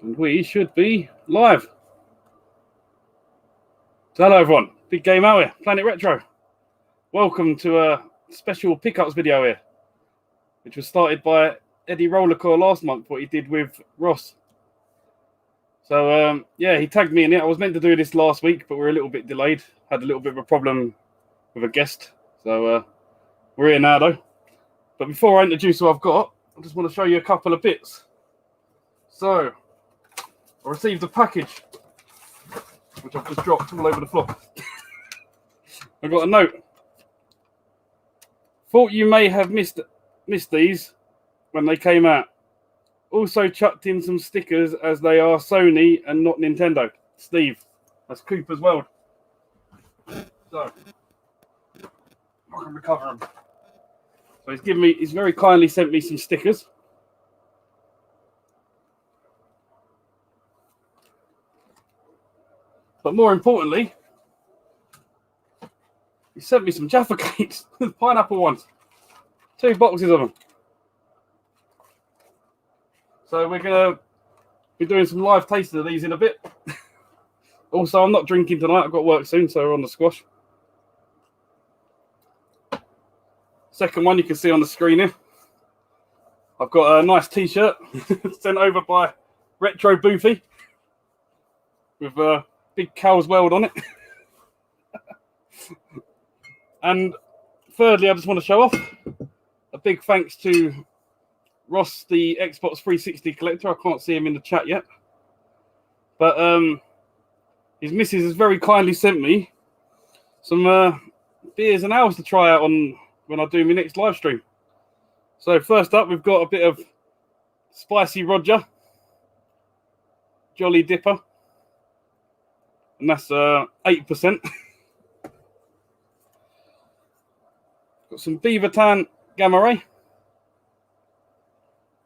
And we should be live. So hello everyone, big game out here, Planet Retro. Welcome to a special pickups video here, which was started by Eddie Rollerxcore last month, what he did with Ross. So yeah, he tagged me in it. I was meant to do this last week, but we're a little bit delayed. Had a little bit of a problem with a guest. So we're here now though. But before I introduce who I've got, I just want to show you a couple of bits. So I received a package, which I've just dropped all over the floor. I got a note. Thought you may have missed these when they came out. Also chucked in some stickers as they are Sony and not Nintendo. Steve. That's Cooper's World. So I can recover them. So he's very kindly sent me some stickers. But more importantly, he sent me some Jaffa cakes, pineapple ones. 2 boxes of them. So we're going to be doing some live tasting of these in a bit. Also, I'm not drinking tonight. I've got work soon, so we're on the squash. Second one you can see on the screen here. I've got a nice T-shirt sent over by Retro Boofy with big Cal's World on it. And thirdly, I just want to show off a big thanks to Ross, the Xbox 360 collector. I can't see him in the chat yet, but his missus has very kindly sent me some beers and ales to try out on when I do my next live stream. So first up, we've got a bit of Spicy Roger, Jolly Dipper, and that's 8%. Got some Beavertown Gamma Ray.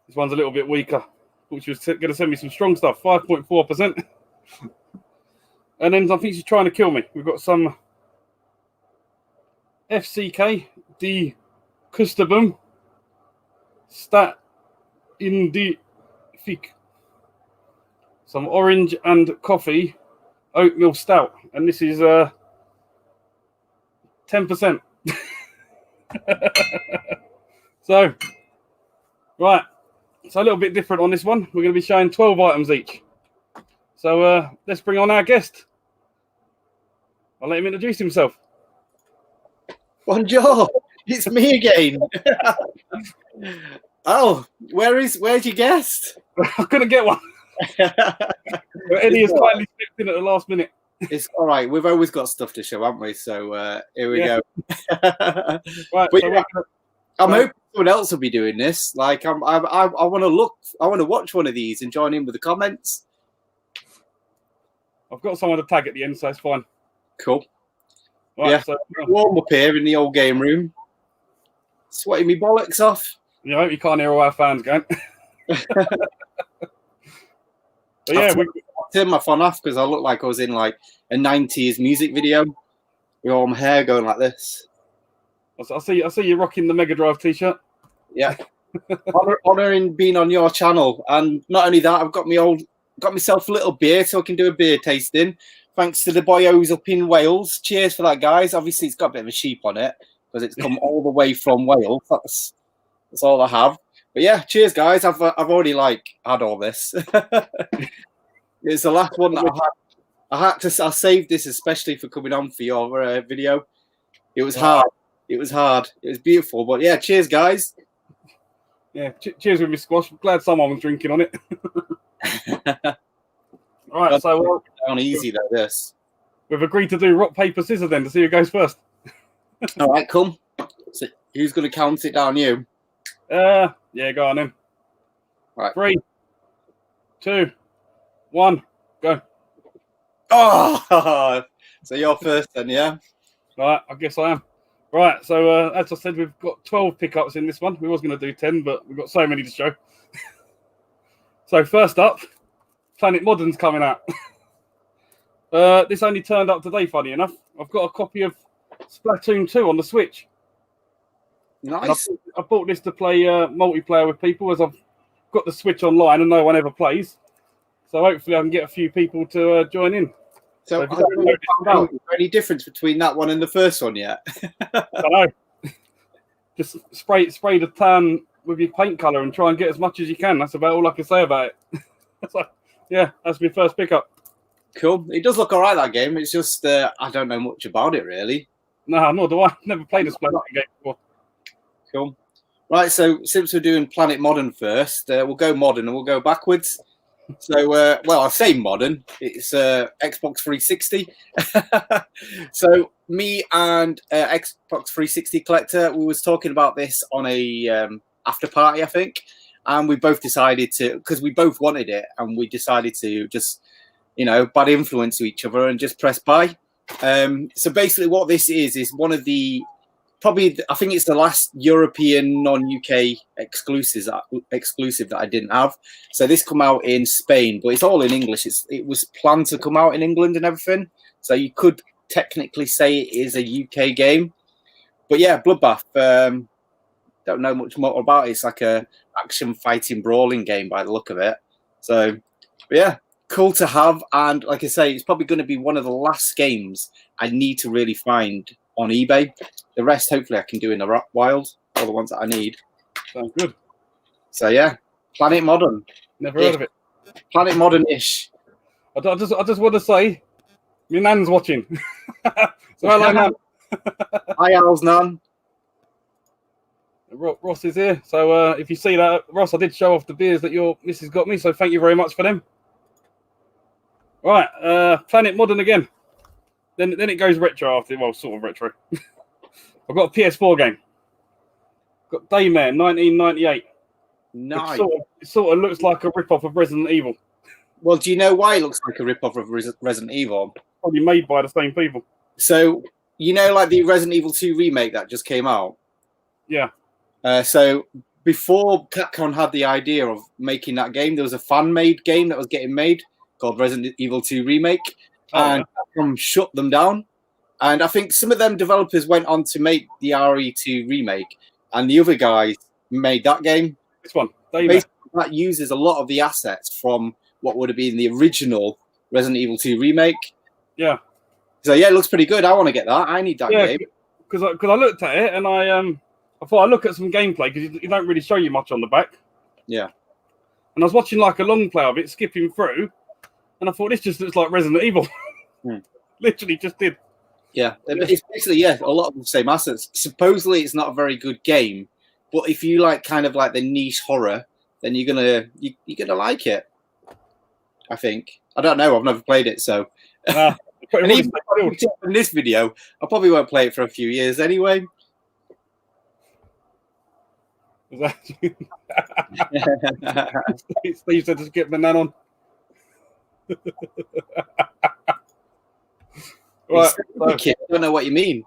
This one's a little bit weaker, which was going to send me some strong stuff, 5.4%. And then I think she's trying to kill me. We've got some FCK, the Custabum, Stat in the Fig. Some orange and coffee oatmeal stout. And this is 10%. So, right. So a little bit different on this one. We're going to be showing 12 items each. So let's bring on our guest. I'll let him introduce himself. Bonjour, it's me again. Oh, where's your guest? I couldn't get one. Eddie has kindly stepped in at the last minute. It's all right. We've always got stuff to show, haven't we? So here we go. Right. But, So yeah, I'm hoping someone else will be doing this. Like I want to look. I want to watch one of these and join in with the comments. I've got someone to tag at the end, so it's fine. Cool. Right, yeah. So, warm up here in the old game room. Sweating me bollocks off. I hope you can't hear all our fans going. But yeah, I turned my phone off because I looked like I was in like a 90s music video with all my hair going like this. I see you rocking the Mega Drive T-shirt. Yeah, honoring being on your channel, and not only that, I've got myself a little beer so I can do a beer tasting. Thanks to the boyos up in Wales. Cheers for that, guys. Obviously, it's got a bit of a sheep on it because it's come all the way from Wales. That's all I have. But yeah, cheers, guys. I've already had all this. It's the last one that I saved this especially for coming on for your video. It was hard. It was hard. It was beautiful. But yeah, cheers, guys. Yeah, cheers with me, Squash. I'm glad someone was drinking on it. All right, so down easy like this. We've agreed to do rock, paper, scissors then to see who goes first. All right, come. So who's going to count it down? You? Yeah, go on then. All right. 3, 2, 1, go. Oh, so you're first then, yeah? Right, I guess I am. Right, so as I said, we've got 12 pickups in this one. We was going to do 10, but we've got so many to show. So first up, Planet Modern's coming out. This only turned up today, funny enough. I've got a copy of Splatoon 2 on the Switch. Nice. I bought this to play multiplayer with people, as I've got the Switch online and no one ever plays. So hopefully I can get a few people to join in. So, if you don't know, is there any difference between that one and the first one yet? I don't know. Just spray the tan with your paint color and try and get as much as you can. That's about all I can say about it. So, yeah, that's my first pickup. Cool. It does look all right, that game. It's just I don't know much about it really. No, nor do I. Never played a Splatoon game before. Cool. Right, so since we're doing Planet Modern first, we'll go modern and we'll go backwards. So, well, I say modern. It's Xbox 360. So, me and Xbox 360 collector, we was talking about this on a after party, I think, and we both decided to, because we both wanted it, and we decided to just, bad influence to each other and just press buy. So basically, what this is one of the probably, I think it's the last European non-UK exclusive that I didn't have. So this come out in Spain, but it's all in English. It was planned to come out in England and everything. So you could technically say it is a UK game. But yeah, Bloodbath. Don't know much more about it. It's like a action fighting brawling game by the look of it. So but yeah, cool to have. And like I say, it's probably going to be one of the last games I need to really find on eBay. The rest, hopefully, I can do in the wild. All the ones that I need. Sounds good. So yeah, Planet Modern. Never heard of it. Planet Modern-ish. I just want to say, my nan's watching. So hello, Nan. Hi, Al's Nan. Ross is here. So if you see that, Ross, I did show off the beers that your missus got me. So thank you very much for them. Right, Planet Modern again. Then it goes retro after, well, sort of retro. I've got a PS4 game. Got Daymare 1998. Nice. It sort of looks like a rip-off of Resident Evil. Well, do you know why it looks like a rip-off of Resident Evil? Probably made by the same people. So, like the Resident Evil 2 remake that just came out? Yeah. So, before Capcom had the idea of making that game, there was a fan-made game that was getting made called Resident Evil 2 Remake. And Capcom shut them down. And I think some of them developers went on to make the RE2 remake, and the other guys made that game. This one, that uses a lot of the assets from what would have been the original Resident Evil 2 remake. Yeah. So yeah, it looks pretty good. I want to get that. I need that game. Because I looked at it and I thought I'd look at some gameplay because you don't really show you much on the back. Yeah. And I was watching like a long play of it, skipping through, and I thought this just looks like Resident Evil. Literally just did. Yeah, it's basically a lot of the same assets. Supposedly, it's not a very good game, but if you like kind of like the niche horror, then you're gonna like it. I think. I don't know. I've never played it, so. And even in this video, I probably won't play it for a few years anyway. Steve said just get my nan on. Right, I don't know what you mean.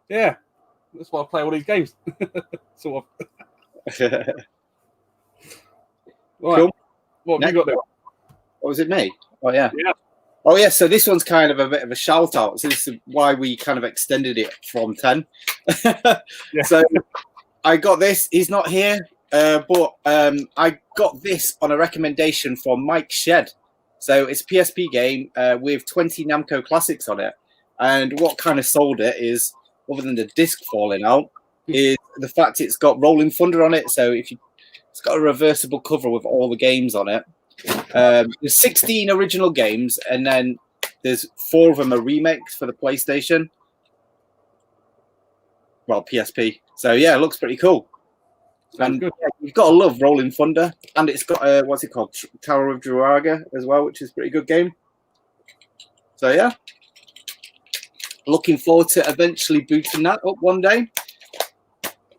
Yeah, that's why I play all these games. Sort of. Right. Cool. What have you got there? What was it, me? Oh yeah. Yeah. Oh yeah. So this one's kind of a bit of a shout out. So this is why we kind of extended it from 10. Yeah. So I got this. He's not here, but I got this on a recommendation from Mike Shed. So it's a PSP game with 20 Namco classics on it. And what kind of sold it is, other than the disc falling out, is the fact it's got Rolling Thunder on it. So it's got a reversible cover with all the games on it. There's 16 original games, and then there's 4 of them are remakes for the PlayStation. Well, PSP. So yeah, it looks pretty cool. And yeah, you've got to love Rolling Thunder, and it's got what's it called, Tower of Druaga as well, which is a pretty good game. So yeah, looking forward to eventually booting that up one day.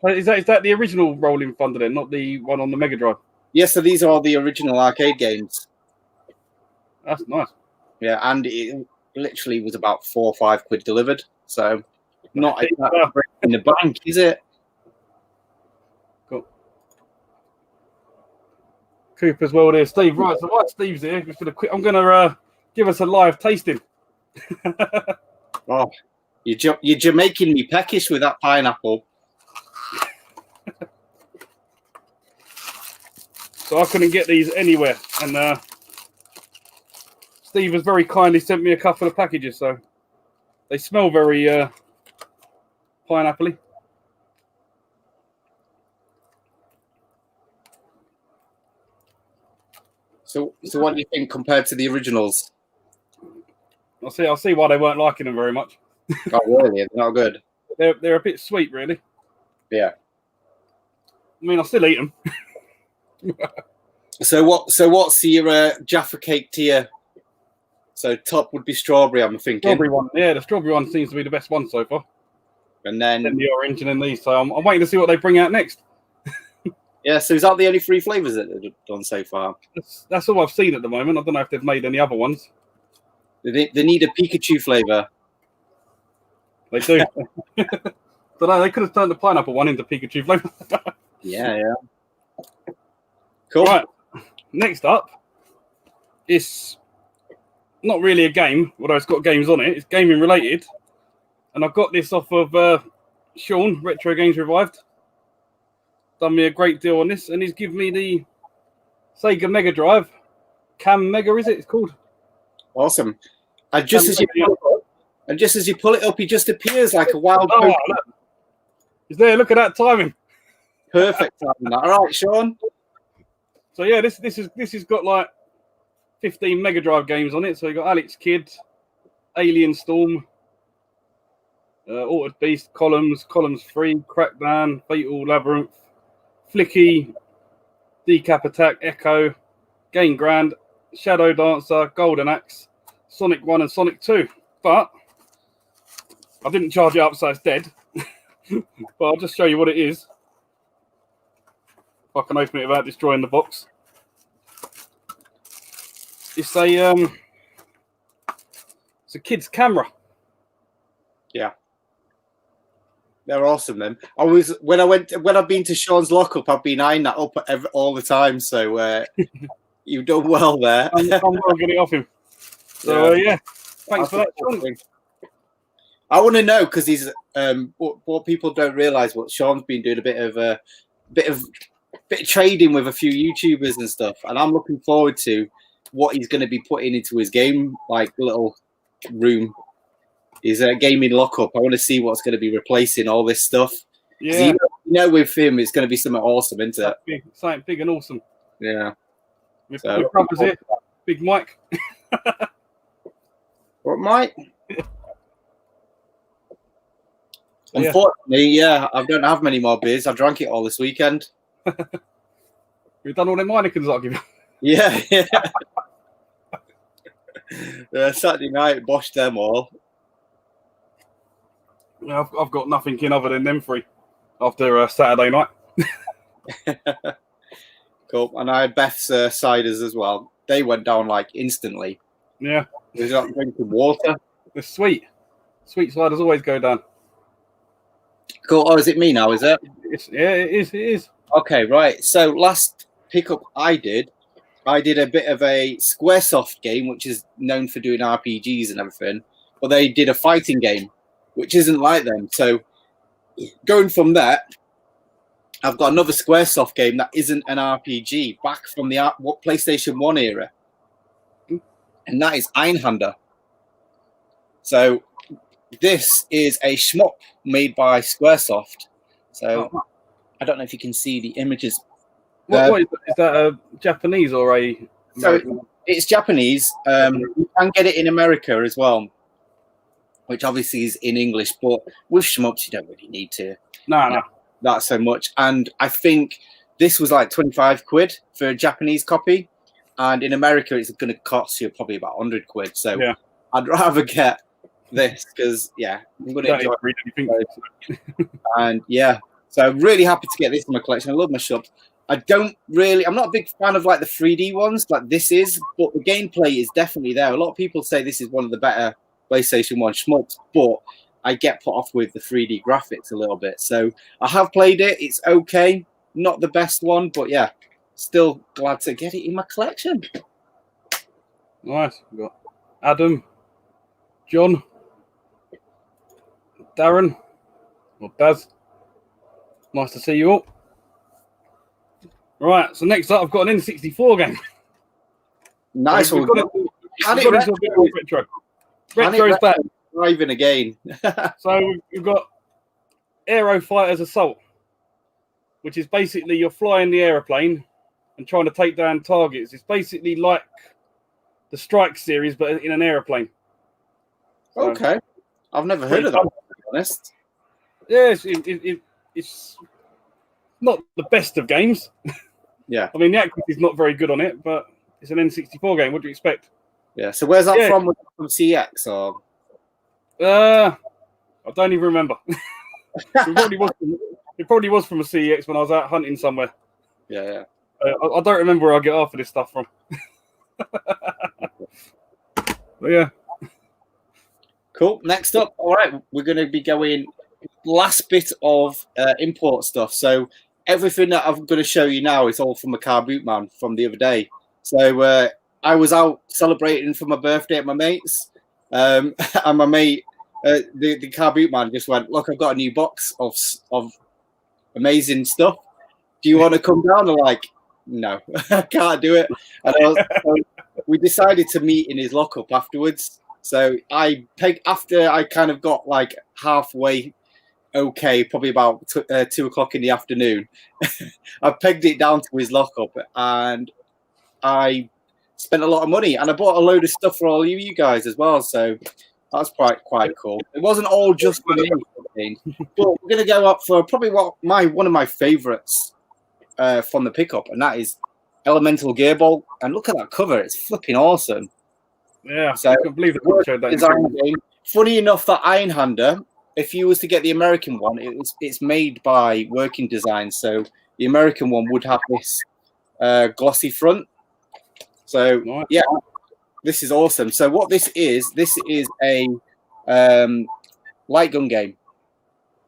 Is that the original Rolling Thunder then, not the one on the Mega Drive? Yeah, so these are all the original arcade games. That's nice. Yeah, and it literally was about £4 or £5 delivered. So not exactly in the bank, is it? Cooper's well there, Steve. Right, so while Steve's here, I'm gonna give us a live tasting. Oh, you're Jamaican me peckish with that pineapple. So I couldn't get these anywhere, and Steve has very kindly sent me a couple of packages, so they smell very pineapple-y. So what do you think compared to the originals? I'll see why they weren't liking them very much. Oh, really? They're not good. They're a bit sweet, really. Yeah. I mean, I'll still eat them. So what's your Jaffa cake tier? So top would be strawberry, I'm thinking. Strawberry one, yeah, the strawberry one seems to be the best one so far. And then the orange and then these. So I'm waiting to see what they bring out next. Yeah, so is that the only 3 flavors that they've done so far? That's all I've seen at the moment. I don't know if they've made any other ones. They need a Pikachu flavor. They do. Don't know. They could have turned the pineapple one into Pikachu flavor. Yeah. Cool. Right. Next up, it's not really a game, although it's got games on it. It's gaming related, and I got this off of Sean, Retro Games Revived. Done me a great deal on this, and he's given me the Sega Mega Drive Cam Mega. Is it? It's called. Awesome. And just as you pull it up, he just appears like a wild. Oh, he's there. Look at that timing. Perfect timing. All right, Sean. So yeah, this has got like 15 Mega Drive games on it. So you got Alex Kidd, Alien Storm, Altered Beast, Columns 3, Crackdown, Fatal Labyrinth, Flicky, Decap Attack, Echo, Game Grand, Shadow Dancer, Golden Axe, Sonic 1 and Sonic 2. But I didn't charge it up, so it's dead. But I'll just show you what it is. If I can open it without destroying the box. It's a kid's camera. Yeah. They're awesome then. When I've been to Sean's lockup, I've been eyeing that up all the time. So you've done well there. I'm well getting off him. So yeah, thanks for that, Sean. I want to know because he's what people don't realise. What Sean's been doing a bit of trading with a few YouTubers and stuff, and I'm looking forward to what he's going to be putting into his game, like little room. His gaming lockup. I want to see what's going to be replacing all this stuff. Yeah, you know, with him, it's going to be something awesome, isn't it? Something big and awesome. Yeah. With brothers here, Big Mike. What, Mike? Yeah. Unfortunately, yeah, I don't have many more beers. I drank it all this weekend. We've done all them Heinekens I'll give you. Yeah. Saturday night, boshed them all. Yeah, I've got nothing in other than them 3 after Saturday night. Cool. And I had Beth's ciders as well. They went down like instantly. Yeah. They was like drinking water. They're sweet. Sweet ciders always go down. Cool. Oh, is it me now, is it? It is. Okay, right. So last pickup I did a bit of a Squaresoft game, which is known for doing RPGs and everything. But they did a fighting game, which isn't like them. So going from that, I've got another Squaresoft game that isn't an RPG, back from the PlayStation 1 era. And that is Einhander. So this is a shmup made by Squaresoft. So I don't know if you can see the images. What is that a Japanese or a... So it's Japanese. You can get it in America as well, which obviously is in English. But with shmups, you don't really need to. No. That so much. And I think this was like 25 quid for a Japanese copy. And in America, it's going to cost you probably about 100 quid. So yeah. I'd rather get this because, yeah, I'm going to enjoy it. And yeah, so I'm really happy to get this in my collection. I love my shmups. I'm not a big fan of like the 3D ones like this is, but the gameplay is definitely there. A lot of people say this is one of the better PlayStation 1 shmups, but I get put off with the 3D graphics a little bit. So I have played it. It's okay. Not the best one, but yeah, still glad to get it in my collection. Nice. We've got Adam, John, Darren, or Daz. Nice to see you all. Right, so next up, I've got an N64 game. Nice one. We've And We've got into a bit more retro. Retro's back. Driving again. So we've got Aero Fighters Assault, which is basically you're flying the aeroplane and trying to take down targets. It's basically like the Strike series, but in an aeroplane. So, okay. I've never heard of that, to be honest. Yeah, it's not the best of games. Yeah. I mean, the accuracy is not very good on it, but it's an N64 game. What do you expect? Yeah. So where's that from? Was that from CX or? I don't even remember. It probably was from a CEX when I was out hunting somewhere. Yeah. I don't remember where I get half of this stuff from. But yeah. Cool. Next up, all right, we're going to be going last bit of import stuff. So everything that I'm going to show you now is all from a car boot man from the other day. So I was out celebrating for my birthday at my mate's, and my mate, the car boot man, just went, "Look, I've got a new box of amazing stuff. Do you want to come down?" I'm like, "No, I can't do it." And so we decided to meet in his lockup afterwards. So after I kind of got like halfway okay, probably about 2 o'clock in the afternoon, I pegged it down to his lockup and I spent a lot of money and I bought a load of stuff for all of you guys as well. So that's quite cool. It wasn't all just for me, but we're going to go up for probably one of my favorites from the pickup, and that is Elemental Gearball. And look at that cover; it's flipping awesome. Yeah, so I can't believe it. Design game. Funny enough, that Ironhander, if you was to get the American one, it's made by Working Design. So the American one would have this glossy front. So yeah, this is awesome. So what this is a light gun game.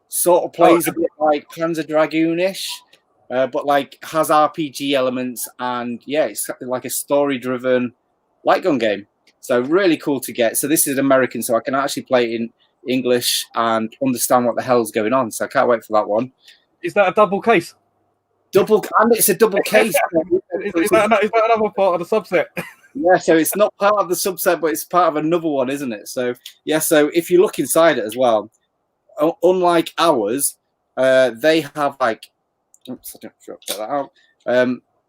Sort of plays a bit like Panzer Dragoon-ish, but like has RPG elements, and yeah, it's like a story-driven light gun game. So really cool to get. So this is American, so I can actually play it in English and understand what the hell's going on. So I can't wait for that one. Is that a double case? And it's a double case. is that another part of the subset? Yeah, so it's not part of the subset, but it's part of another one, isn't it? So yeah, so if you look inside it as well, unlike ours, they have like, oops, I don't put that out.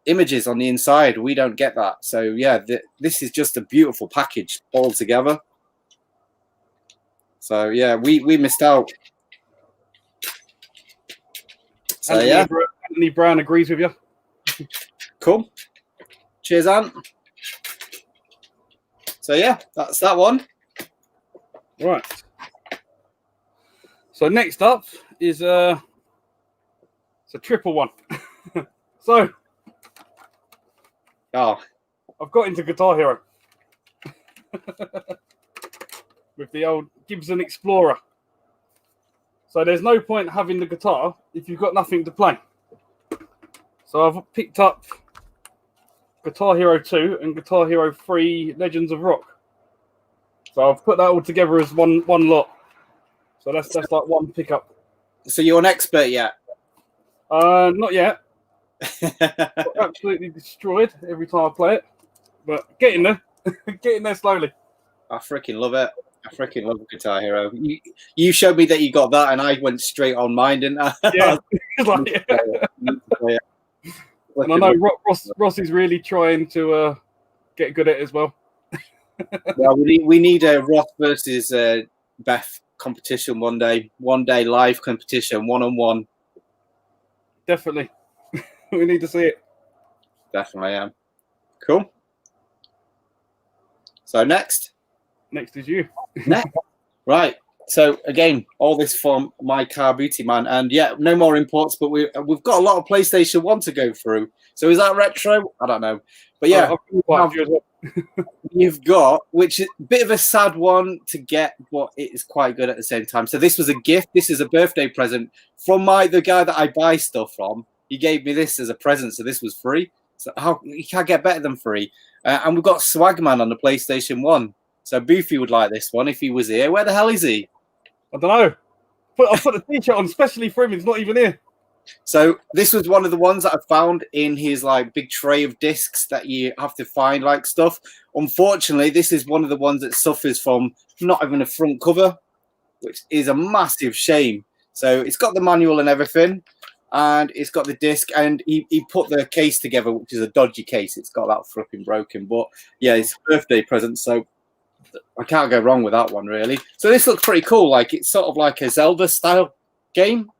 Images on the inside. We don't get that. So yeah, this is just a beautiful package all together. So yeah, we missed out. So Anthony Brown agrees with you. Cool. Cheers, Ant. So yeah, that's that one. Right. So next up is it's a triple one. So I've got into Guitar Hero with the old Gibson Explorer. So there's no point having the guitar if you've got nothing to play. So I've picked up Guitar Hero 2 and Guitar Hero 3 Legends of Rock. So I've put that all together as one lot. So that's like one pickup. So you're an expert yet? Not yet. Absolutely destroyed every time I play it, but getting there, getting there slowly. I freaking love it. I freaking love Guitar Hero. You showed me that you got that, and I went straight on mine, didn't I? Yeah. And I know Ross is really trying to get good at it as well. Well, we need a Ross versus Beth competition one day live competition, 1-on-1. Definitely. We need to see it. Definitely, yeah. Cool. So next is you. Right. So again, all this from my car booty man, and yeah, no more imports, but we've got a lot of PlayStation 1 to go through. So is that retro? I don't know, but yeah, you've got, which is a bit of a sad one to get, but it is quite good at the same time. So this was a gift. This is a birthday present from the guy that I buy stuff from. He gave me this as a present, so this was free. So you can't get better than free. And we've got Swagman on the PlayStation 1. So Boofy would like this one if he was here. Where the hell is he? I don't know. I put a t-shirt on especially for him. He's not even here. So this was one of the ones that I found in his like big tray of discs that you have to find like stuff. Unfortunately, this is one of the ones that suffers from not having a front cover, which is a massive shame. So it's got the manual and everything, and it's got the disc, and he put the case together, which is a dodgy case. It's got that flipping broken, but yeah, it's a birthday present, so I can't go wrong with that one, really. So this looks pretty cool. Like it's sort of like a Zelda style game.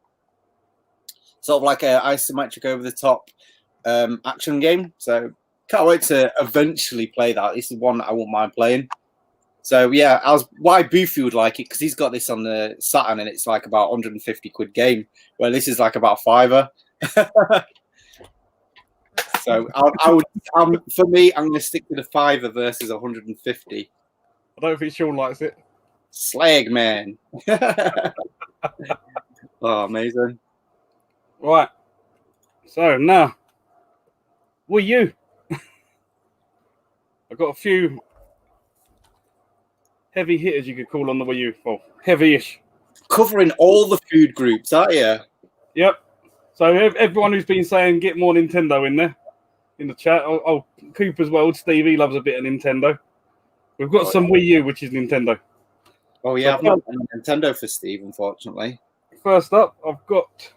Sort of like a isometric over the top action game. So can't wait to eventually play that. This is one that I won't mind playing. So yeah, why Boofy would like it because he's got this on the Saturn and it's like about 150 quid game, where this is like about £5. So for me, I'm going to stick to the £5 versus 150. I don't think Sean likes it. Slag man. Oh, amazing. Right. So now, Wii U. I've got a few heavy hitters you could call on the Wii U. Well, heavy-ish. Covering all the food groups, aren't you? Yep. So everyone who's been saying get more Nintendo in there, in the chat. Oh, Cooper's World, Stevie loves a bit of Nintendo. We've got some Wii U, which is Nintendo. Oh yeah, I've not got a Nintendo for Steve, unfortunately. First up, I've got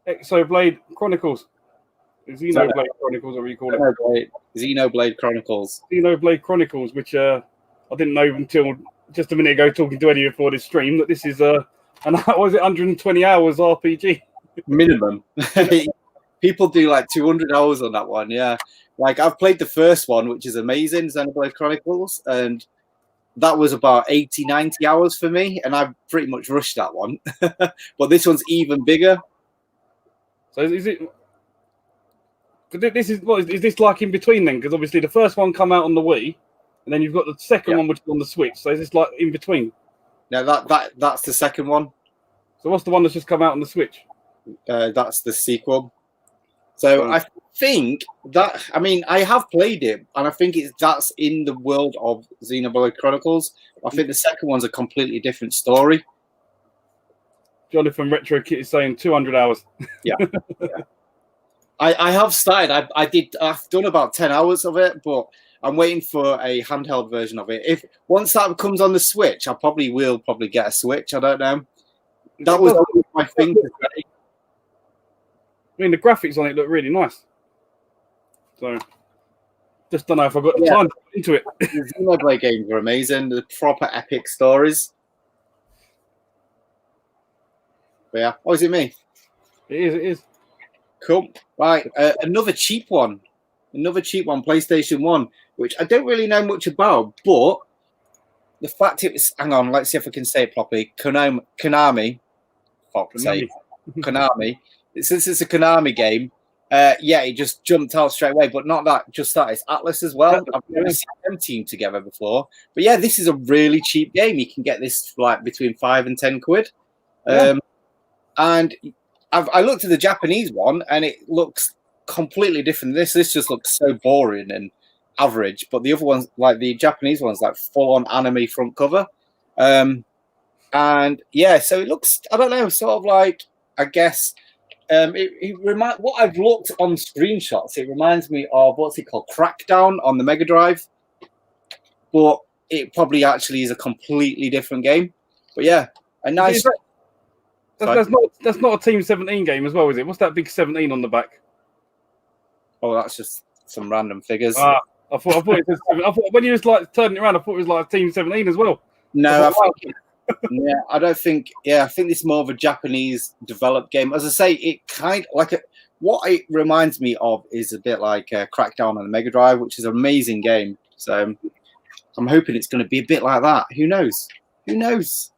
Exoblade Chronicles. Xenoblade Chronicles, or what you call it? Xenoblade Chronicles. Xenoblade Chronicles, which I didn't know until just a minute ago talking to Eddie before this stream that this is was it 120 hours RPG? Minimum. People do like 200 hours on that one, yeah. Like I've played the first one, which is amazing, Xenoblade Chronicles, and that was about 80, 90 hours for me, and I pretty much rushed that one. But this one's even bigger. So is it? This is what is this like in between then? Because obviously the first one come out on the Wii, and then you've got the second one which is on the Switch. So is this like in between? No, that's the second one. So what's the one that's just come out on the Switch? That's the sequel. So I think that I have played it, and I think that's in the world of Xenoblade Chronicles. I think the second one's a completely different story. Jonathan Retro Kit is saying 200 hours. Yeah. I have started. I've done about 10 hours of it, but I'm waiting for a handheld version of it. If once that comes on the Switch, I will probably get a Switch. I don't know. That was my thing. I mean, the graphics on it look really nice. So, just don't know if I've got the time to get into it. The Xenoblade games are amazing. The proper epic stories. But yeah. Oh, is it me? It is. Cool. Right. Another cheap one, PlayStation 1, which I don't really know much about, but the fact it was, hang on, let's see if I can say it properly. Konami. Fuck's sake. Konami. Since it's a Konami game, it just jumped out straight away. But not that, just that. It's Atlas as well. I've never seen them team together before. But yeah, this is a really cheap game. You can get this for like between 5 and 10 quid. And I looked at the Japanese one, and it looks completely different. This just looks so boring and average. But the other ones, like the Japanese ones, like full-on anime front cover. And yeah, so it looks, I don't know, sort of like, I guess... what I've looked on screenshots, it reminds me of what's it called, Crackdown on the Mega Drive, but it probably actually is a completely different game. But yeah, a nice. That's not a Team 17 game as well, is it? What's that big 17 on the back? Oh, that's just some random figures. I thought when you was like turning it around, I thought it was like Team 17 as well. No, I don't think. Yeah, I think it's more of a Japanese developed game. As I say, it kind of like what it reminds me of is a bit like Crackdown on the Mega Drive, which is an amazing game. So I'm hoping it's going to be a bit like that. Who knows? Who knows?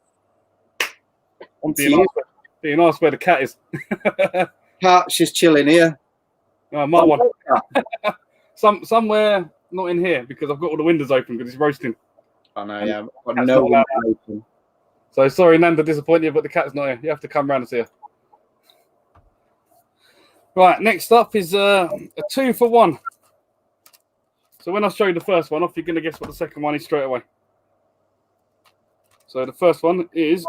Being asked where the cat is. Cat, she's chilling here. Oh, my one. Somewhere not in here because I've got all the windows open because it's roasting. I know, yeah. I've got no windows open. So sorry, Nanda, disappoint you, but the cat's not here. You have to come round and see her. Right, next up is a 2-for-1. So when I show you the first one off, you're going to guess what the second one is straight away. So the first one is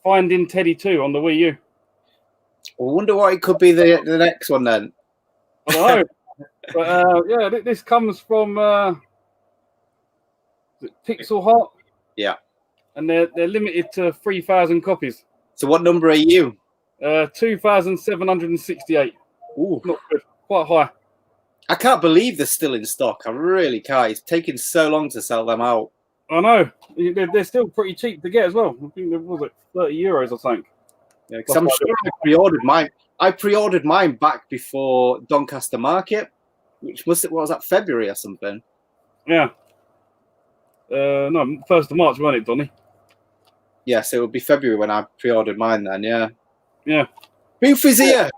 Finding Teddy 2 on the Wii U. wonder what it could be the next one then. I don't know. But yeah, this comes from is it Pixel Heart. Yeah. And they're limited to 3,000 copies. So what number are you? 2,768. Ooh. Not good. Quite high. I can't believe they're still in stock. I really can't. It's taking so long to sell them out. I know. They're still pretty cheap to get as well. I think there was like 30 euros or something. Yeah, because I'm sure I pre-ordered mine. I pre-ordered mine back before Doncaster Market, which what was that, February or something? Yeah. No, 1st of March, wasn't it, Donny? Yeah, so it would be February when I pre-ordered mine then, yeah. Yeah. Booth is here!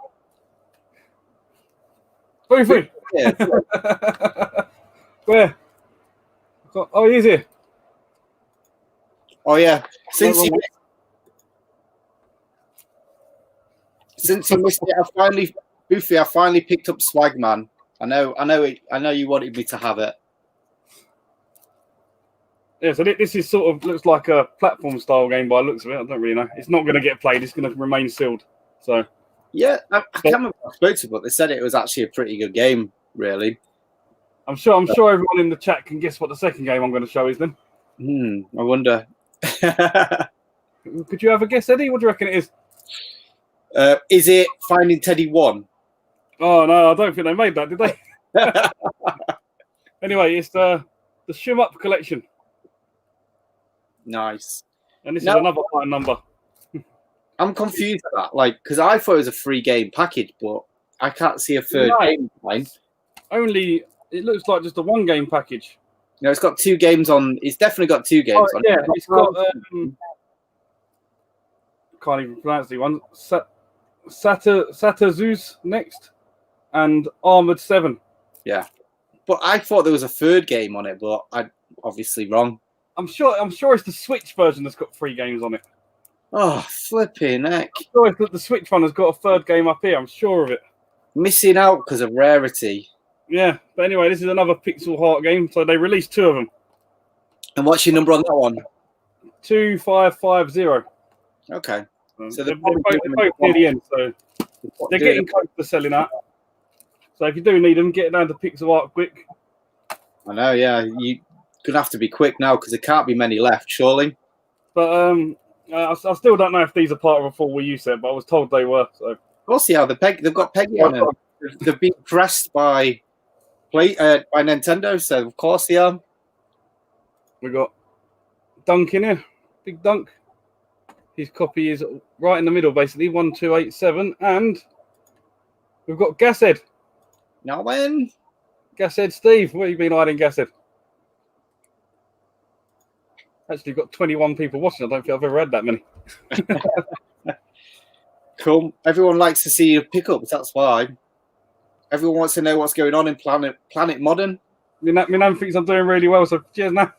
Boofy! Yeah. Where? Oh, he's here. Oh, yeah. Since you missed it, Boofy, I finally picked up Swagman. I know you wanted me to have it. Yeah, so this is sort of looks like a platform style game by the looks of it. I don't really know. It's not going to get played. It's going to remain sealed. So yeah, I can't remember what I spoke to, but they said it was actually a pretty good game. Really, I'm sure everyone in the chat can guess what the second game I'm going to show is. Then, I wonder. Could you have a guess, Eddie? What do you reckon it is? Is it Finding Teddy 1? Oh no, I don't think they made that, did they? Anyway, it's the Shim Up collection. Nice. And this is another high number. I'm confused at that, like, because I thought it was a free game package, but I can't see a third game line. Only it looks like just a one game package. No, it's got 2 games on. It's definitely got 2 games on. Yeah, it's got. Can't even pronounce the one. Satazu's next, and Armored 7. Yeah, but I thought there was a third game on it, but I'm obviously wrong. I'm sure it's the Switch version that's got 3 games on it. Oh, flipping heck! I'm sure it's that the Switch one has got a third game up here. I'm sure of it. Missing out because of Rarity. Yeah, but anyway, this is another Pixel Heart game. So they released 2 of them. And what's your number on that one? 2550. Okay. So they're both near the end, so they're getting close to selling out. So if you do need them, get down to Pixel Art quick. I know, yeah. You're going to have to be quick now because there can't be many left, surely. But I still don't know if these are part of a full Wii U set, but I was told they were. So we'll see how they've got Peggy on them. They've been pressed by Nintendo, so of course they are. We got Dunk in here, Big Dunk. His copy is right in the middle, basically 1287, and we've got Gashead. Now when? Gashead Steve, where have you been hiding, Gashead? Actually, got 21 people watching. I don't think I've ever had that many. Cool. Everyone likes to see your pickups. That's why. Everyone wants to know what's going on in Planet Modern. My nan thinks I'm doing really well, so cheers now.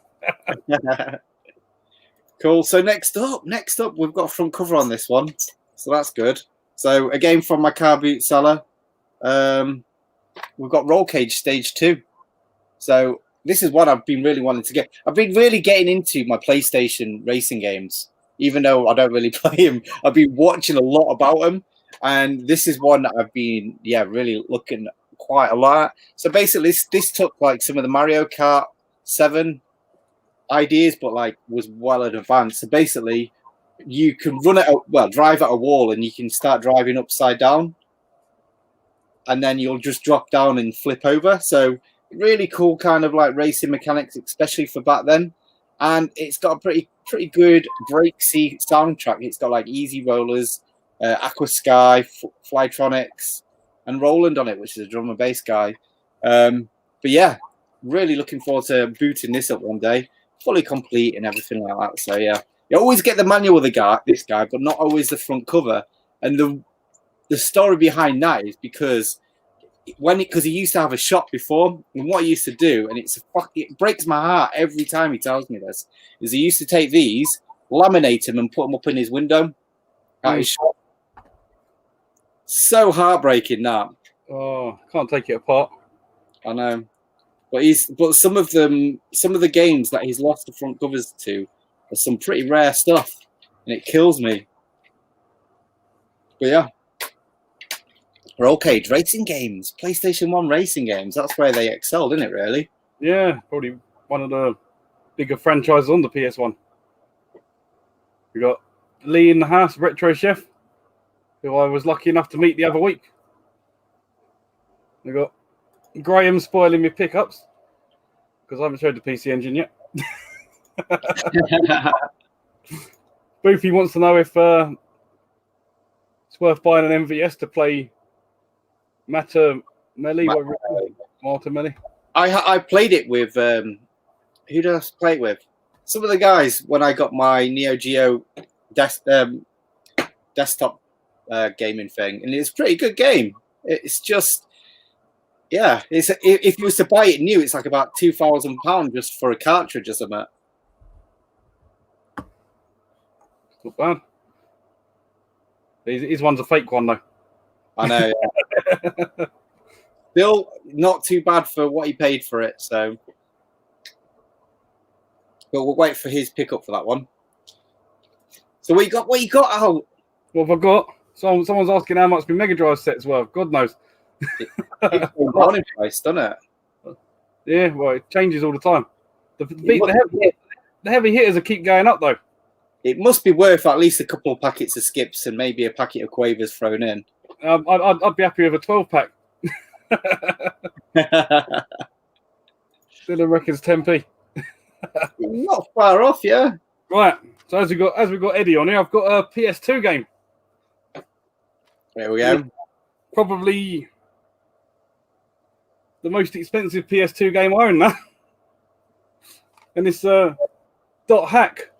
Cool. So next up, we've got a front cover on this one. So that's good. So again, from my car boot seller, we've got Roll Cage Stage 2. So this is what I've been really wanting to get. I've been really getting into my PlayStation racing games, even though I don't really play them. I've been watching a lot about them, and this is one that I've been, really looking quite a lot. So basically, this took like some of the Mario Kart 7 ideas, but like was well advanced. So basically, you can drive at a wall, and you can start driving upside down, and then you'll just drop down and flip over. So really cool kind of like racing mechanics, especially for back then. And it's got a pretty good breaksy soundtrack. It's got like Easy Rollers, Aqua Sky, Flytronics, and Roland on it, which is a drum and bass guy. But yeah, really looking forward to booting this up one day, fully complete and everything like that. So yeah, you always get the manual with this guy, but not always the front cover. And the story behind that is because he used to have a shop before, and what he used to do, and it breaks my heart every time he tells me this, is he used to take these, laminate them, and put them up in his window at his shop. So heartbreaking that. Oh, can't take it apart. I know, but some of the games that he's lost the front covers to are some pretty rare stuff, and it kills me. But yeah, Roll cage racing games, PlayStation 1 racing games. That's where they excelled, isn't it, really? Yeah, probably one of the bigger franchises on the PS1. We got Lee in the house, Retro Chef, who I was lucky enough to meet the other week. We got Graham spoiling me pickups because I haven't showed the PC Engine yet. Boofy wants to know if it's worth buying an MVS to play Matamelli. Matamelli. I played it with who did I play it with? Some of the guys when I got my Neo Geo desktop gaming thing, and it's a pretty good game. It's just, yeah, if you was to buy it new, it's like about £2,000 just for a cartridge or something. Not bad. His one's a fake one though. I know. Yeah. Still not too bad for what he paid for it. So, but we'll wait for his pickup for that one. So what you got? What you got, Al? What have I got? Someone's asking how much my Mega Drive set's worth. God knows. It's gone in price, doesn't it? Yeah, well, it changes all the time. The heavy hitters will keep going up though. It must be worth at least a couple of packets of skips and maybe a packet of quavers thrown in. I'd be happy with a 12-pack. Still reckons 10p. Not far off, yeah. Right. So as we got Eddie on here, I've got a PS2 game. There we go. Probably the most expensive PS2 game I own now. And it's Dot Hack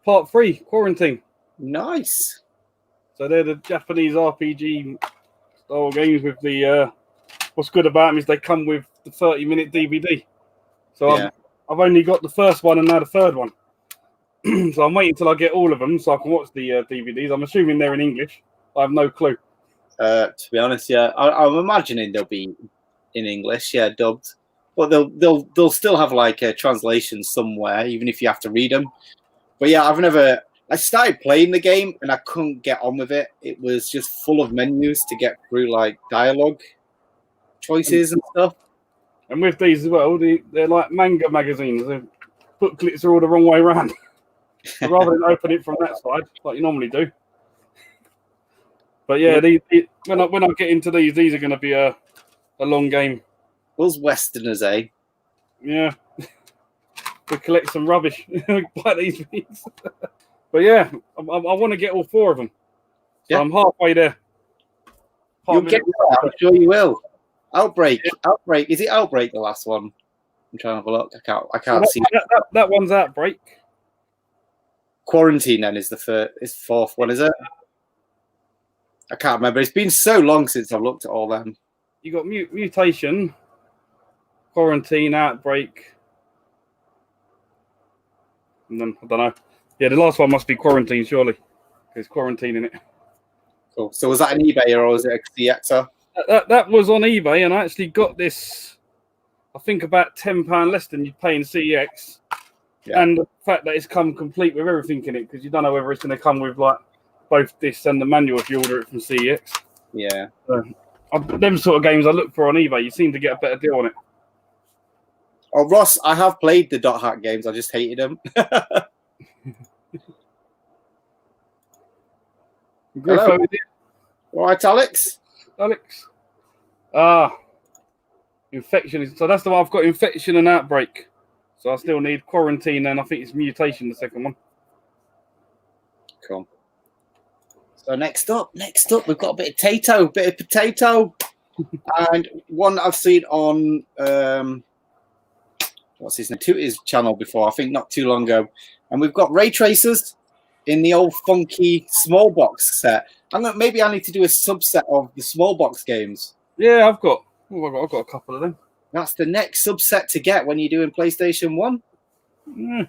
Part 3 Quarantine. Nice. So they're the Japanese RPG style games with the what's good about them is they come with the 30-minute DVD. So yeah. I've only got the first one and now the third one. So I'm waiting till I get all of them so I can watch the DVDs. I'm assuming they're in English. I have no clue. To be honest, yeah, I'm imagining they'll be in English, yeah, dubbed. But they'll still have like a translation somewhere, even if you have to read them. But yeah, I started playing the game and I couldn't get on with it. It was just full of menus to get through, like dialogue choices and stuff. And with these as well, they're like manga magazines. The booklets are all the wrong way around. So rather than open it from that side, like you normally do. But yeah, when I get into these are going to be a long game. Those Westerners, eh? Yeah. We collect some rubbish. Buy these things. But yeah, I want to get all four of them. So yeah. I'm halfway there. You'll get there, I'm sure you will. Outbreak. Yeah. Outbreak. Is it Outbreak, the last one? I'm trying to have a look. I can't see. That one's Outbreak. Quarantine then is the fourth one, is it? I can't remember. It's been so long since I've looked at all them. You got Mutation, Quarantine, Outbreak, and then I don't know. Yeah, the last one must be Quarantine, surely. There's Quarantine in it. Cool. So was that an eBay or was it a CXer? That was on eBay, and I actually got this. I think about £10 less than you'd pay in CEX. Yeah. And the fact that it's come complete with everything in it, because you don't know whether it's going to come with like both this and the manual if you order it from CEX. Yeah. Them sort of games I look for on eBay, you seem to get a better deal on it. Oh, Ross, I have played the Dot Hack games. I just hated them. Griffo, all right, Alex. Infection. So that's the one I've got. Infection and Outbreak. So I still need Quarantine, and I think it's Mutation, the second one. Cool. So next up, we've got a bit of potato, and one I've seen on what's his name? His channel before, I think not too long ago, and we've got ray tracers in the old funky small box set. Maybe I need to do a subset of the small box games. Yeah, I've got a couple of them. That's the next subset to get when you're doing PlayStation 1. Yeah.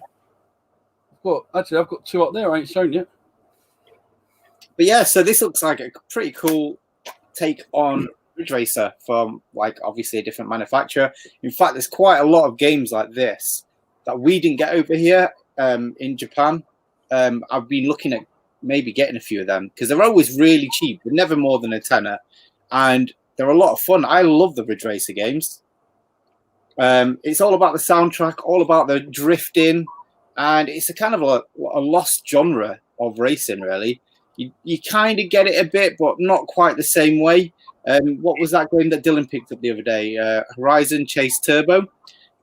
I've got two up there I ain't shown yet. But yeah, so this looks like a pretty cool take on Ridge Racer from, like, obviously a different manufacturer. In fact, there's quite a lot of games like this that we didn't get over here in Japan. I've been looking at maybe getting a few of them because they're always really cheap, but never more than a tenner. and they're a lot of fun. I love the Ridge Racer games. It's all about the soundtrack, all about the drifting, and it's a kind of a lost genre of racing, really. You kind of get it a bit, but not quite the same way. What was that game that Dylan picked up the other day? Horizon Chase Turbo.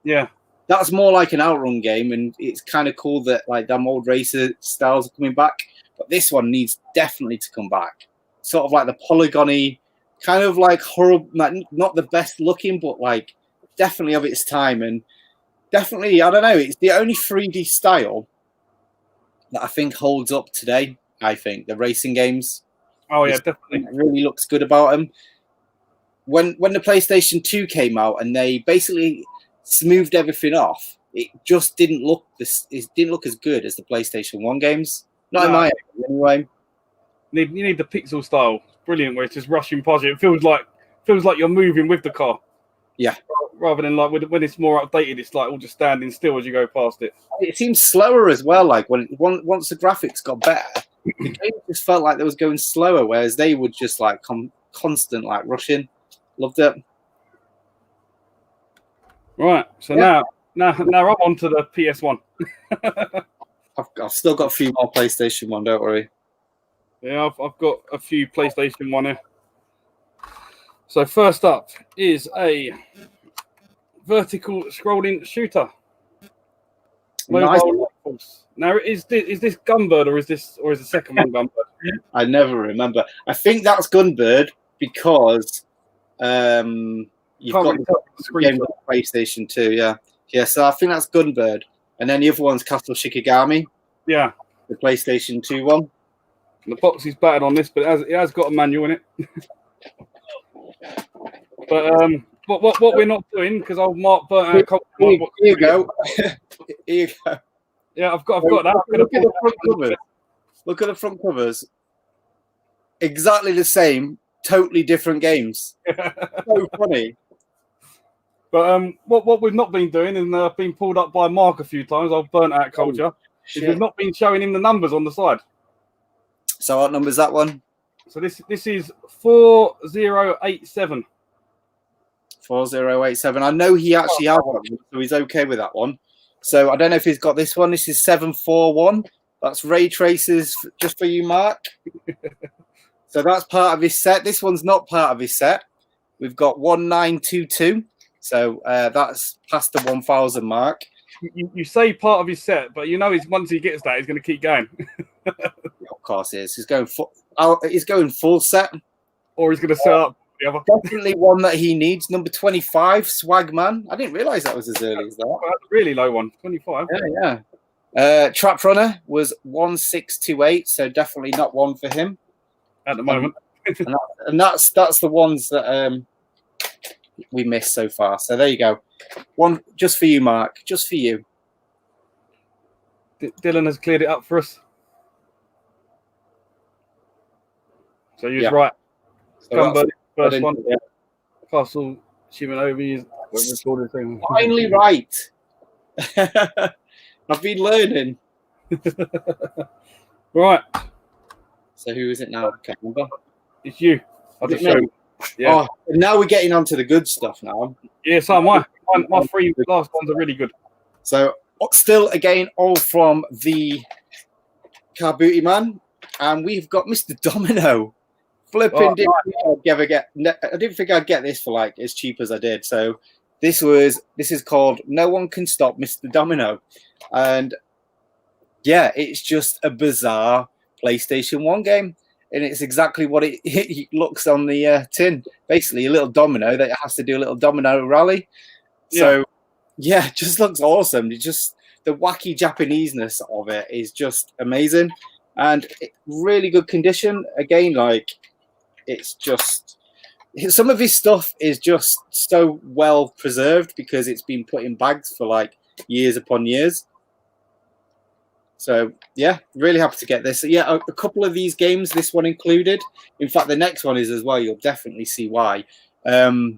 Yeah. That's more like an outrun game, and it's kind of cool that like them old racer styles are coming back. But this one needs definitely to come back. Sort of like the polygony, kind of like horrible, like not the best looking, but like definitely of its time. And definitely, I don't know, it's the only 3D style that I think holds up today. I think the racing games. Oh yeah, definitely. It really looks good about them. When the PlayStation 2 came out and they basically smoothed everything off, it just didn't look it didn't look as good as the PlayStation 1 games. Not in my opinion, anyway. You need the pixel style. It's brilliant, where it's just rushing past you. It feels like you're moving with the car. Yeah. Rather than like when it's more updated, it's like all just standing still as you go past it. It seems slower as well. Like once the graphics got better, the game just felt like they was going slower, whereas they would just like constant like rushing. Loved it. Right. So now I'm on to the PS1. I've still got a few more PlayStation 1. Don't worry. Yeah, I've got a few PlayStation 1 here. So first up is a vertical scrolling shooter. Nice. Now, is this Gunbird or is the second one Gunbird? I never remember. I think that's Gunbird because you've got the game on PlayStation 2. Yeah. So I think that's Gunbird, and then the other one's Castle Shikigami. Yeah, the PlayStation 2 one. The box is battered on this, but it has got a manual in it. But what we're not doing, because old Mark burnt out. Here you go. Here you go. Yeah, I've got that. Look at the front covers. Look at the front covers. Exactly the same, totally different games. So funny. But what we've not been doing, and been pulled up by Mark a few times, I've burnt out culture, is we've not been showing him the numbers on the side. So what number is that one? So this is 4087. 4087. I know he actually has one, so he's okay with that one. So I don't know if he's got this one. This is 741. That's Ray Traces just for you, Mark. So that's part of his set. This one's not part of his set. We've got 1922. So that's past the 1000 mark. You say part of his set, but you know once he gets that, he's going to keep going. Of course he is. He's going full set. Or he's going to set up the other. Definitely one that he needs. Number 25, Swagman. I didn't realise that was as early as that. Well, that's a really low one, 25. Yeah. Trap Runner was 1628, so definitely not one for him at the moment. and that's the ones that we missed so far. So there you go. One just for you, Mark. Just for you. Dylan has cleared it up for us. So you're right. So first one. Yeah. Castle Shimanobi is finally right. I've been learning. Right. So who is it now? I can't remember. It's you. I'll just show you. Yeah. Oh, now we're getting onto the good stuff now. Yeah, so my three last ones are really good. So still again, all from the Car Booty Man, and we've got Mr. Domino. Flipping I didn't think I'd get this for like as cheap as I did. So this is called No One Can Stop Mr. Domino, and yeah, it's just a bizarre PlayStation 1 game. And it's exactly what it looks on the tin. Basically, a little domino that has to do a little domino rally. So, yeah, it just looks awesome. It just the wacky Japaneseness of it is just amazing, and really good condition. Again, like it's just some of his stuff is just so well preserved because it's been put in bags for like years upon years. So, yeah, really happy to get this. So, yeah, a couple of these games, this one included. In fact, the next one is as well. You'll definitely see why. There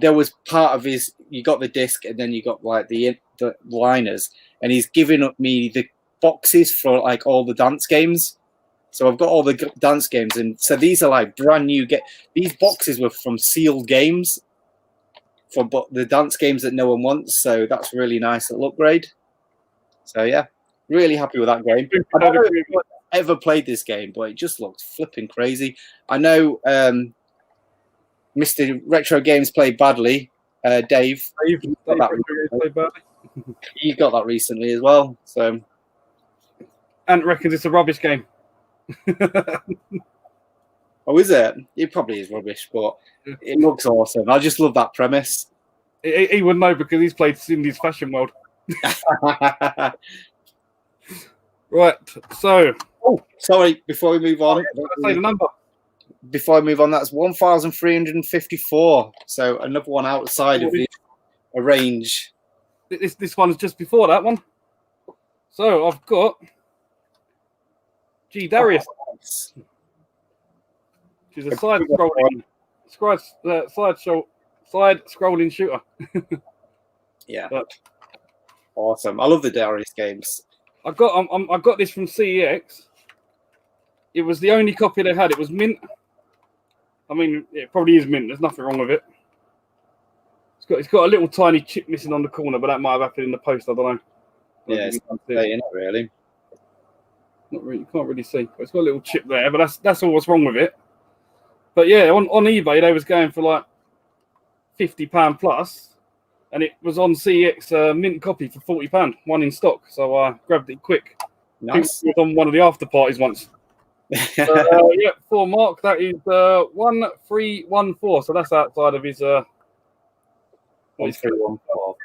was part of his, you got the disc and then you got like the liners. And he's given up me the boxes for like all the dance games. So I've got all the dance games, and so these are like brand new. These boxes were from sealed games for the dance games that no one wants. So that's a really nice little upgrade. So yeah, really happy with that game. I don't know if I've ever played this game, but it just looked flipping crazy. I know Mr. Retro Games played badly. Dave got that recently as well. So Ant reckons it's a rubbish game. Oh, is it? It probably is rubbish, but it looks awesome. I just love that premise. He would know because he's played Cindy's Fashion World. Right, so... Oh, sorry, before we move on... say the number. Before I move on, that's 1,354. So another one outside of the range. This one's just before that one. So I've got... G. Darius. She's a side-scrolling side-scrolling shooter. Yeah, awesome. I love the Darius games. I got this from CEX. It was the only copy they had. It was mint. I mean, it probably is mint. There's nothing wrong with it. It's got a little tiny chip missing on the corner, but that might have happened in the post. I don't know. Yeah, it's not really. Not really. You can't really see. But it's got a little chip there, but that's all what's wrong with it. But yeah, on eBay they was going for like £50 plus, and it was on CX mint copy for £40, one in stock. So I grabbed it quick. Nice. It was on one of the after parties once. Yeah, for Mark that is 1314. So that's outside of his 1314.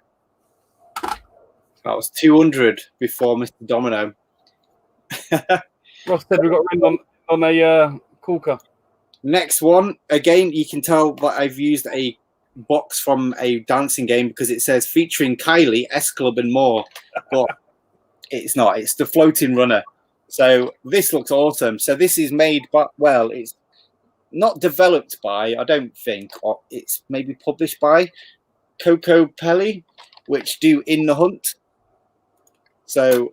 That was 200 before Mr. Domino. Ross said we got rid on a Corker. Next one, again, you can tell that I've used a box from a dancing game because it says featuring Kylie, S Club, and more. But it's not. It's the Floating Runner. So this looks awesome. So this is made, but well, it's not developed by, I don't think, or it's maybe published by Coco Pelli, which do In the Hunt. So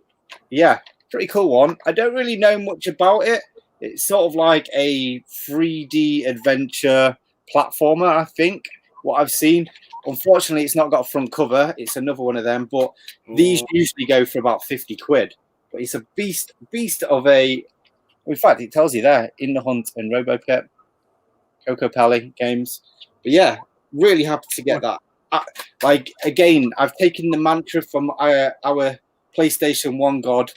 yeah, pretty cool one. I don't really know much about it. It's sort of like a 3D adventure platformer, I think, what I've seen. Unfortunately, it's not got a front cover. It's another one of them, but these usually go for about 50 quid. But it's a beast of a... In fact, it tells you there, In the Hunt and RoboPet, Coco Pelli games. But yeah, really happy to get that. Like, again, I've taken the mantra from our PlayStation 1 god,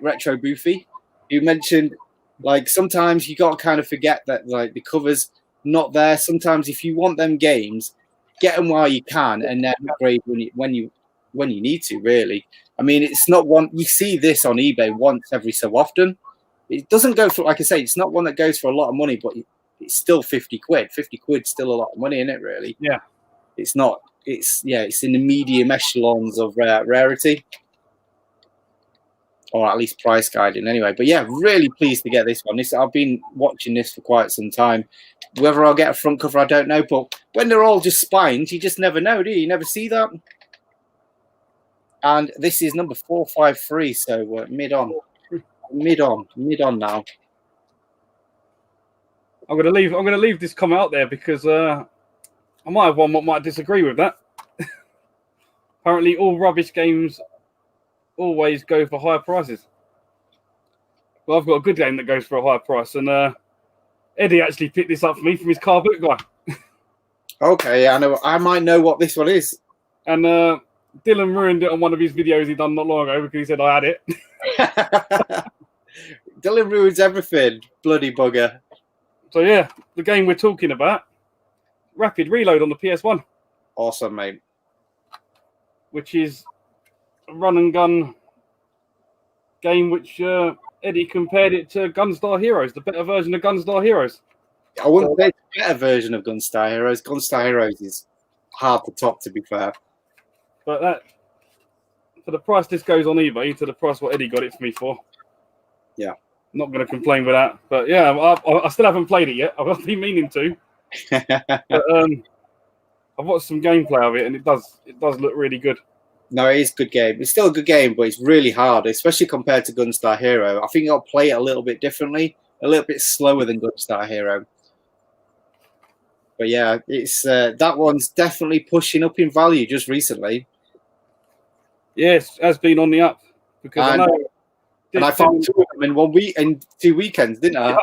Retro Boofy, who mentioned... Like, sometimes you got to kind of forget that, like, the cover's not there. Sometimes if you want them games, get them while you can and then upgrade when you need to, really. I mean, it's not one... You see this on eBay once every so often. It doesn't go for... Like I say, it's not one that goes for a lot of money, but it's still 50 quid. 50 quid's still a lot of money, isn't it, really? Yeah. It's not... It's in the medium echelons of rarity. Or at least price guiding anyway. But yeah, really pleased to get this one. I've been watching this for quite some time. Whether I'll get a front cover, I don't know. But when they're all just spines, you just never know, do you? You never see that. And this is number 453, so mid on now. I'm gonna leave this comment out there because I might have one what might disagree with that. Apparently, all rubbish games always go for higher prices. Well, I've got a good game that goes for a higher price, and Eddie actually picked this up for me from his car boot guy. Okay, I know. I might know what this one is. And Dylan ruined it on one of his videos he done not long ago because he said I had it. Dylan ruins everything, bloody bugger. So yeah, the game we're talking about, Rapid Reload on the PS1. Awesome, mate. Which is run and gun game which Eddie compared it to Gunstar Heroes, the better version of Gunstar Heroes. I wouldn't say it's a better version of Gunstar Heroes. Gunstar Heroes is hard to top, to be fair. But that, for the price this goes on eBay, to the price what Eddie got it for me for. Yeah. Not going to complain with that. But yeah, I still haven't played it yet. I've been meaning to. But I've watched some gameplay of it and it does look really good. No, it is a good game. It's still a good game, but it's really hard, especially compared to Gunstar Hero. I think I'll play it a little bit differently, a little bit slower than Gunstar Hero. But yeah, it's that one's definitely pushing up in value just recently. Yes, has been on the up because I know. And I found 2 of them in 1 week and 2 weekends, didn't I?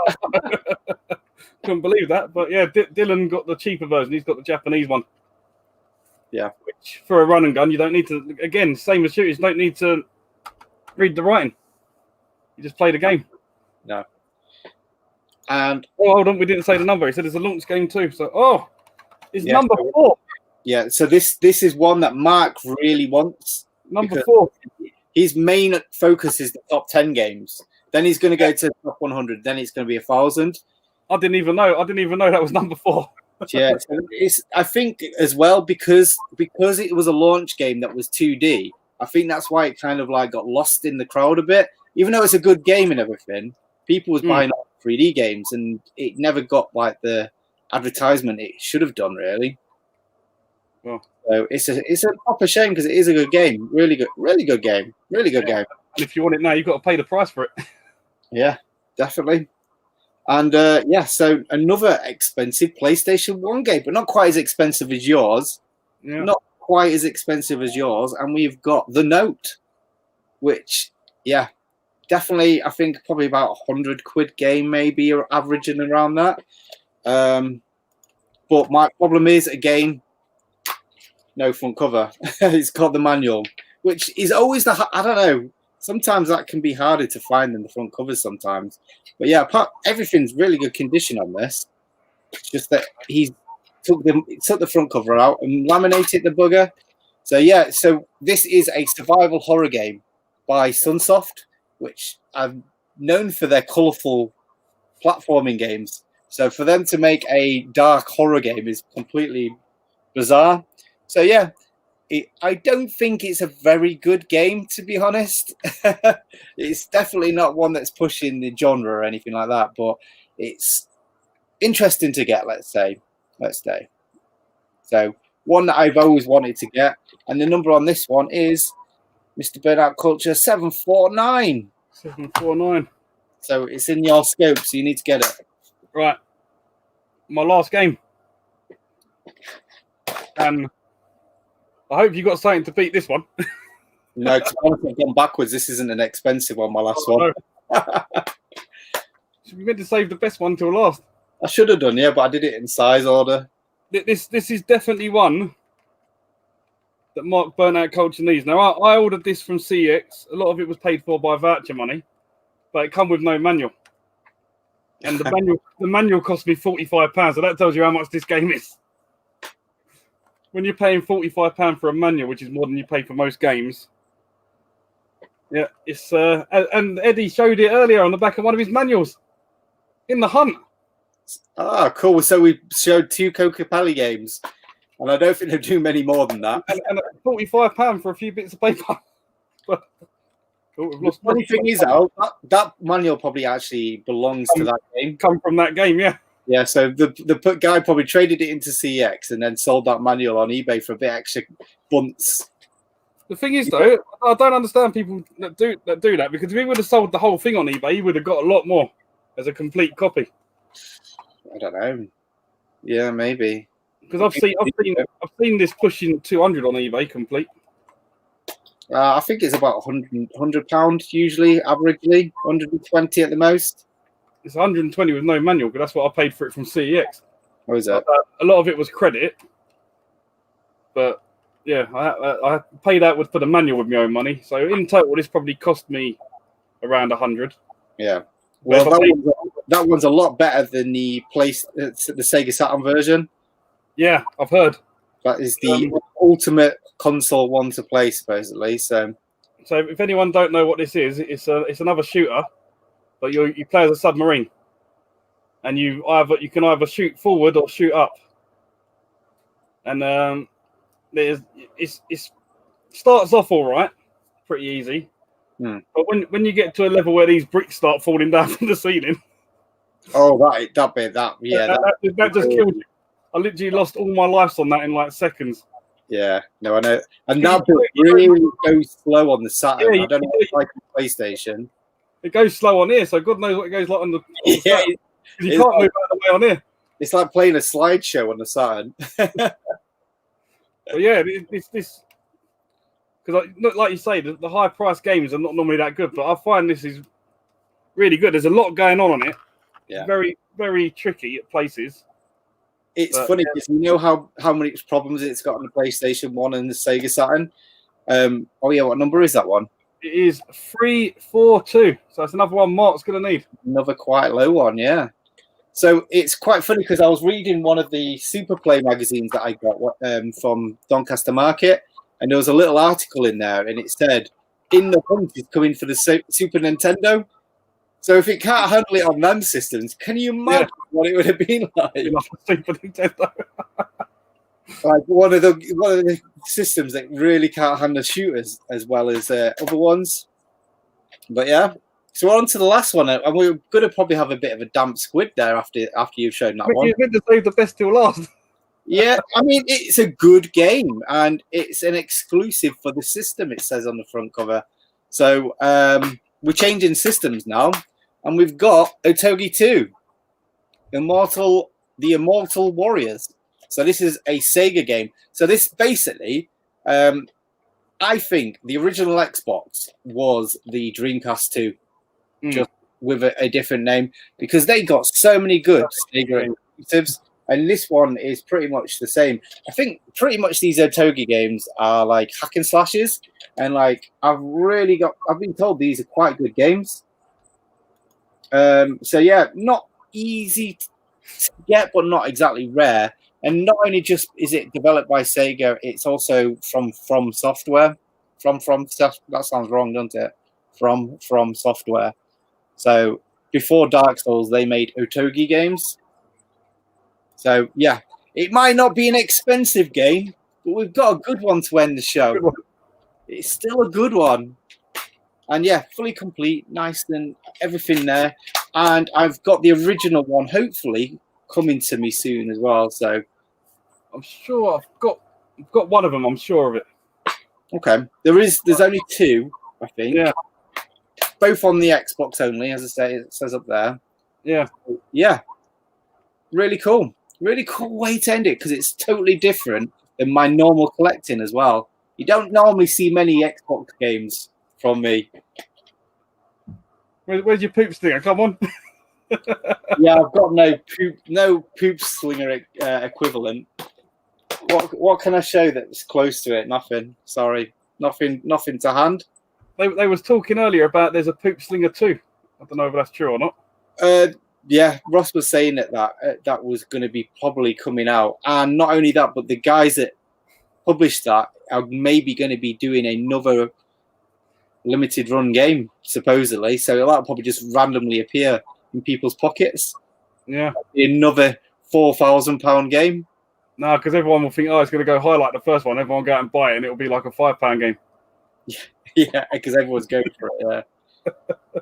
Couldn't believe that, but yeah, Dylan got the cheaper version. He's got the Japanese one. Yeah, which for a run and gun, you don't need to. Again, same as shooters, you don't need to read the writing. You just play the game. No. And hold on, we didn't say the number. He said it's a launch game too. So it's number 4. Yeah, so this is one that Mark really wants. Number 4. His main focus is the top 10 games. Then he's going to go to the top 100. Then it's going to be 1,000. I didn't even know that was number 4. Yeah, so I think as well because it was a launch game that was 2D. I think that's why it kind of like got lost in the crowd a bit. Even though it's a good game and everything, people was buying 3D games, and it never got like the advertisement it should have done. Really. Well, so it's a proper shame because it is a good game, really good game. And if you want it now, you've got to pay the price for it. Yeah, definitely. And so another expensive PlayStation 1 game, but not quite as expensive as yours. Yeah. Not quite as expensive as yours. And we've got the Note, which, yeah, definitely, I think probably about £100 game, maybe, or averaging around that. But my problem is, again, no front cover. It's called the manual, which is always I don't know. Sometimes that can be harder to find than the front covers sometimes. But yeah, everything's really good condition on this. It's just that he took the front cover out and laminated the bugger. So yeah, so this is a survival horror game by Sunsoft, which I'm known for their colourful platforming games. So for them to make a dark horror game is completely bizarre. So yeah, I don't think it's a very good game, to be honest. It's definitely not one that's pushing the genre or anything like that, but it's interesting to get, let's say. So one that I've always wanted to get, and the number on this one is Mr. Burnout Culture 749. 749. So it's in your scope, so you need to get it. Right. My last game. And I hope you got something to beat this one. No, to be honest, I've gone backwards. This isn't an expensive one, my last one. Should we meant to save the best one till last? I should have done, yeah, but I did it in size order. This is definitely one that Mark Burnout Culture needs. Now, I ordered this from CX. A lot of it was paid for by voucher money, but it come with no manual. And the manual cost me £45, so that tells you how much this game is. When you're paying £45 for a manual, which is more than you pay for most games, yeah, it's and Eddie showed it earlier on the back of one of his manuals in the hunt. Ah, cool. So we showed 2 Coca-Cola games, and I don't think they'll do many more than that. And £45 for a few bits of paper. But the funny thing is, that manual probably actually belongs to that game. Come from that game, yeah. Yeah, so the guy probably traded it into CX and then sold that manual on eBay for a bit extra bunts. The thing is, though, I don't understand people that do that, because if he would have sold the whole thing on eBay, he would have got a lot more as a complete copy. I don't know. Yeah, maybe. Because I've seen this pushing 200 on eBay complete. I think it's about £100 usually, averagely, 120 at the most. It's 120 with no manual, because that's what I paid for it from CEX. What is that? A lot of it was credit, but yeah, I paid out for the manual with my own money. So in total, this probably cost me around 100. Yeah. Well, that one's a lot better than the Sega Saturn version. Yeah, I've heard. That is the ultimate console one to play, supposedly. So if anyone don't know what this is, it's another shooter, but you play as a submarine, and you can either shoot forward or shoot up. And it starts off all right, pretty easy. But when you get to a level where these bricks start falling down from the ceiling, that just killed you. I literally lost all my lives on that in like seconds. Yeah, no, I know. And that bit really goes slow on the Saturn. Yeah, I don't know what it's like on PlayStation. It goes slow on here, so God knows what it goes like on the Yeah, Saturn. You can't move out of the way on here. it's like playing a slideshow on the Saturn. But yeah, it's this because like you say, the high price games are not normally that good, but I find this is really good. There's a lot going on it. Yeah, very, very tricky at places. it's funny because you know how many problems it's got on the PlayStation 1 and the Sega Saturn. Oh yeah, what number is that one? It is 342, so that's another one Mark's going to need. Another quite low one, yeah. So it's quite funny because I was reading one of the Super Play magazines that I got from Doncaster Market, and there was a little article in there, and it said, "In the hunt is coming for the Super Nintendo." So if it can't handle it on them systems, can you imagine what it would have been like? Super Nintendo. Like one of the systems that really can't handle shooters as well as other ones. But yeah. So we're on to the last one, and we're going to probably have a bit of a damp squid there after you've shown that one. You're meant to save the best till last. Yeah, I mean, it's a good game, and it's an exclusive for the system, it says on the front cover. So we're changing systems now, and we've got Otogi 2, the Immortal Warriors. So this is a Sega game. So this basically, I think the original Xbox was the Dreamcast 2. Just with a different name, because they got so many good Sega exclusives, and this one is pretty much the same. I think pretty much these Otogi games are like hack and slashes, and like I've been told these are quite good games. So yeah, not easy to get, but not exactly rare. And not only just is it developed by Sega, it's also from Software. That sounds wrong, doesn't it? From Software. So before Dark Souls, they made Otogi games. So yeah, it might not be an expensive game, but we've got a good one to end the show. It's still a good one. And yeah, fully complete, nice and everything there. And I've got the original one, hopefully, coming to me soon as well. So I'm sure I've got one of them. I'm sure of it. Okay, there's only two, I think. Yeah. Both on the Xbox only, as I say, it says up there. Yeah. Yeah. Really cool. Really cool way to end it, because it's totally different than my normal collecting as well. You don't normally see many Xbox games from me. Where's your poop stinger? Come on. Yeah, I've got no poop slinger equivalent. What can I show that's close to it? Nothing. Sorry. Nothing to hand. They was talking earlier about there's a poop slinger too. I don't know if that's true or not. Yeah, Ross was saying that was going to be probably coming out, and not only that, but the guys that published that are maybe going to be doing another limited run game, supposedly. So that'll probably just randomly appear in people's pockets. Yeah, another £4,000 game. No, because everyone will think, oh, it's going to go high like the first one. Everyone will go out and buy it, and it'll be like a £5 game. Yeah, because everyone's going for it. Yeah.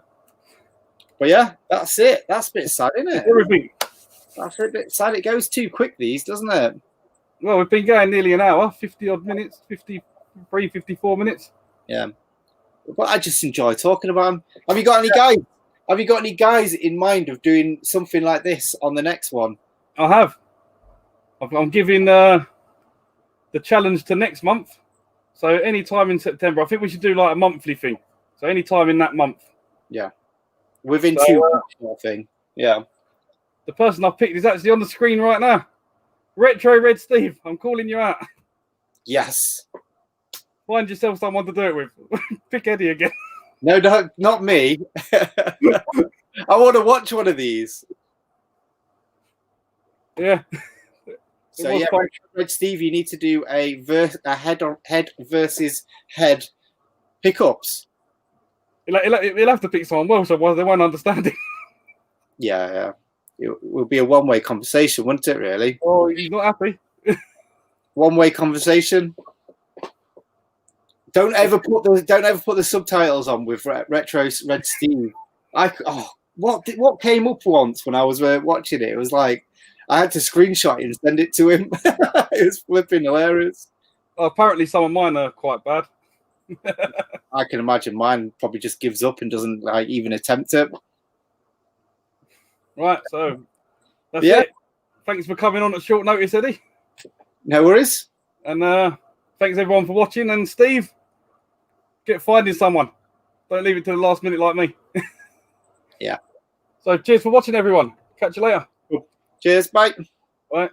But yeah, that's it. That's a bit sad, isn't it? Everything. That's a bit sad. It goes too quick, these, doesn't it? Well, we've been going nearly an hour, 50 odd minutes, 53, 54 minutes. Yeah. But I just enjoy talking about them. Have you got any guys? Have you got any guys in mind of doing something like this on the next one? I have. I'm giving the challenge to next month. So any time in September, I think we should do like a monthly thing. So any time in that month. Yeah. Within 2 months, I think. Yeah. The person I've picked is actually on the screen right now. Retro Red Steve, I'm calling you out. Yes. Find yourself someone to do it with. Pick Eddie again. No, not me. I want to watch one of these. Yeah. So yeah, Red Steve, you need to do a head versus head pickups. He'll have to pick someone well, so they won't understand it. Yeah. It will be a one-way conversation, wouldn't it? Really? Oh, he's not happy. One-way conversation. Don't ever put the subtitles on with Retro Red Steve. What came up once when I was watching it? It was like I had to screenshot it and send it to him. It was flipping hilarious. Apparently, some of mine are quite bad. I can imagine mine probably just gives up and doesn't like even attempt it. Right, so that's Yeah. it. Thanks for coming on at short notice, Eddie. No worries. And thanks everyone for watching. And Steve, get finding someone. Don't leave it to the last minute like me. Yeah. So cheers for watching, everyone. Catch you later. Cheers. Bye. Bye.